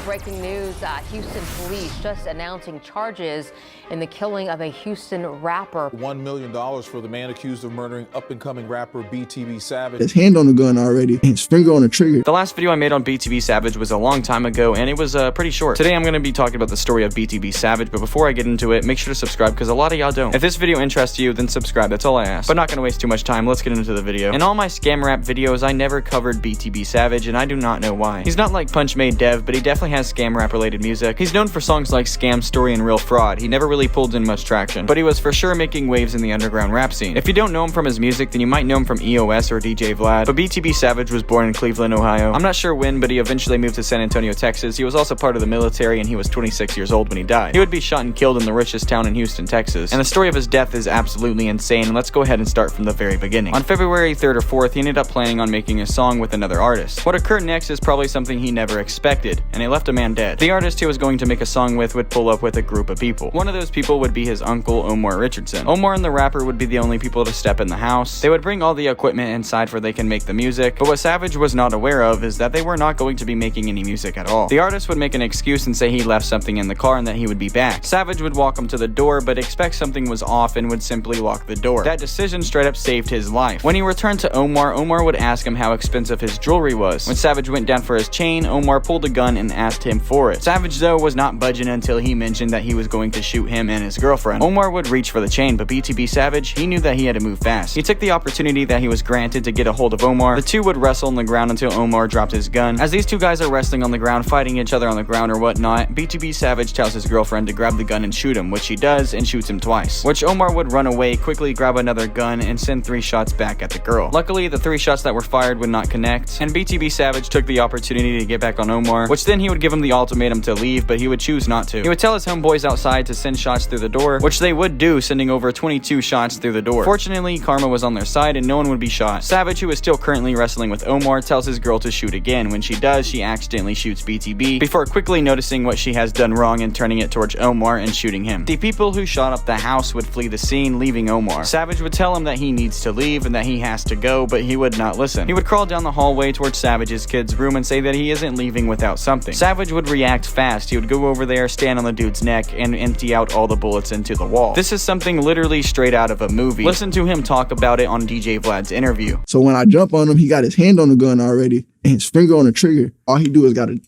Breaking news, Houston police just announcing charges in the killing of a Houston rapper. $1 million for the man accused of murdering up-and-coming rapper BTB Savage. His hand on the gun already, and his finger on the trigger. The last video I made on BTB Savage was a long time ago, and it was pretty short. Today I'm going to be talking about the story of BTB Savage, but before I get into it, make sure to subscribe because a lot of y'all don't. If this video interests you, then subscribe, that's all I ask. But not going to waste too much time, let's get into the video. In all my scam rap videos, I never covered BTB Savage, and I do not know why. He's not like Punch Made Dev, but he definitely has scam rap related music. He's known for songs like Scam Story and Real Fraud. He never really pulled in much traction, but he was for sure making waves in the underground rap scene. If you don't know him from his music, then you might know him from EOS or DJ Vlad. But BTB Savage was born in Cleveland, Ohio. I'm not sure when, but he eventually moved to San Antonio, Texas. He was also part of the military, and he was 26 years old when he died. He would be shot and killed in the richest town in Houston, Texas. And the story of his death is absolutely insane, and let's go ahead and start from the very beginning. On February 3rd or 4th, he ended up planning on making a song with another artist. What occurred next is probably something he never expected, and it left a man dead. The artist he was going to make a song with would pull up with a group of people. One of those people would be his uncle, Omar Richardson. Omar and the rapper would be the only people to step in the house. They would bring all the equipment inside where they can make the music, but what Savage was not aware of is that they were not going to be making any music at all. The artist would make an excuse and say he left something in the car and that he would be back. Savage would walk him to the door, but expect something was off and would simply lock the door. That decision straight up saved his life. When he returned to Omar, Omar would ask him how expensive his jewelry was. When Savage went down for his chain, Omar pulled a gun and asked him for it. Savage, though, was not budging until he mentioned that he was going to shoot him and his girlfriend. Omar would reach for the chain, but BTB Savage, he knew that he had to move fast. He took the opportunity that he was granted to get a hold of Omar. The two would wrestle on the ground until Omar dropped his gun. As these two guys are wrestling on the ground, fighting each other on the ground or whatnot, BTB Savage tells his girlfriend to grab the gun and shoot him, which she does and shoots him twice. Which Omar would run away, quickly grab another gun, and send 3 shots back at the girl. Luckily, the 3 shots that were fired would not connect, and BTB Savage took the opportunity to get back on Omar, which then he would give him the ultimatum to leave, but he would choose not to. He would tell his homeboys outside to send shots through the door, which they would do, sending over 22 shots through the door. Fortunately, karma was on their side and no one would be shot. Savage, who is still currently wrestling with Omar, tells his girl to shoot again. When she does, she accidentally shoots BTB, before quickly noticing what she has done wrong and turning it towards Omar and shooting him. The people who shot up the house would flee the scene, leaving Omar. Savage would tell him that he needs to leave and that he has to go, but he would not listen. He would crawl down the hallway towards Savage's kid's room and say that he isn't leaving without something. Savage would react fast. He would go over there, stand on the dude's neck, and empty out all the bullets into the wall. This is something literally straight out of a movie. Listen to him talk about it on DJ Vlad's interview. So when I jump on him, he got his hand on the gun already, and his finger on the trigger. All he do is gotta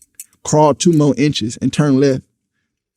crawl 2 more inches and turn left.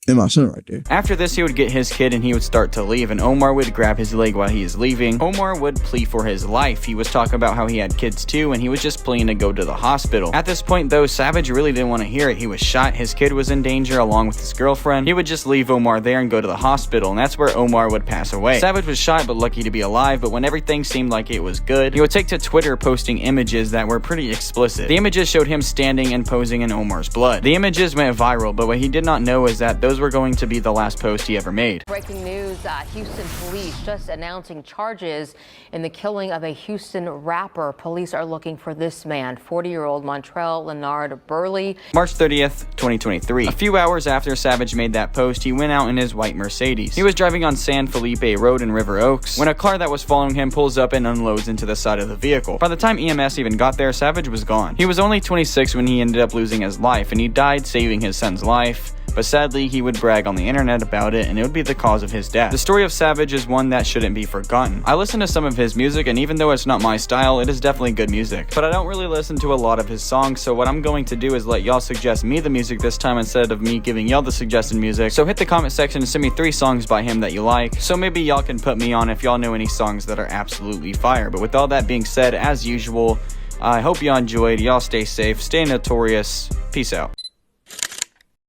And my son right there. After this, he would get his kid and he would start to leave, and Omar would grab his leg while he is leaving. Omar would plead for his life. He was talking about how he had kids too, and he was just pleading to go to the hospital. At this point though, Savage really didn't want to hear it. He was shot, his kid was in danger along with his girlfriend. He would just leave Omar there and go to the hospital, and that's where Omar would pass away. Savage was shot but lucky to be alive, but when everything seemed like it was good, he would take to Twitter posting images that were pretty explicit. The images showed him standing and posing in Omar's blood. The images went viral, but what he did not know is that those were going to be the last post he ever made. Breaking news, Houston police just announcing charges in the killing of a Houston rapper. Police are looking for this man, 40-year-old Montrell Leonard Burley. March 30th, 2023. A few hours after Savage made that post, he went out in his white Mercedes. He was driving on San Felipe Road in River Oaks when a car that was following him pulls up and unloads into the side of the vehicle. By the time EMS even got there, Savage was gone. He was only 26 when he ended up losing his life, and he died saving his son's life. But sadly, he would brag on the internet about it, and it would be the cause of his death. The story of Savage is one that shouldn't be forgotten. I listen to some of his music, and even though it's not my style, it is definitely good music. But I don't really listen to a lot of his songs, so what I'm going to do is let y'all suggest me the music this time instead of me giving y'all the suggested music. So hit the comment section and send me 3 songs by him that you like, so maybe y'all can put me on if y'all know any songs that are absolutely fire. But with all that being said, as usual, I hope y'all enjoyed. Y'all stay safe, stay notorious. Peace out.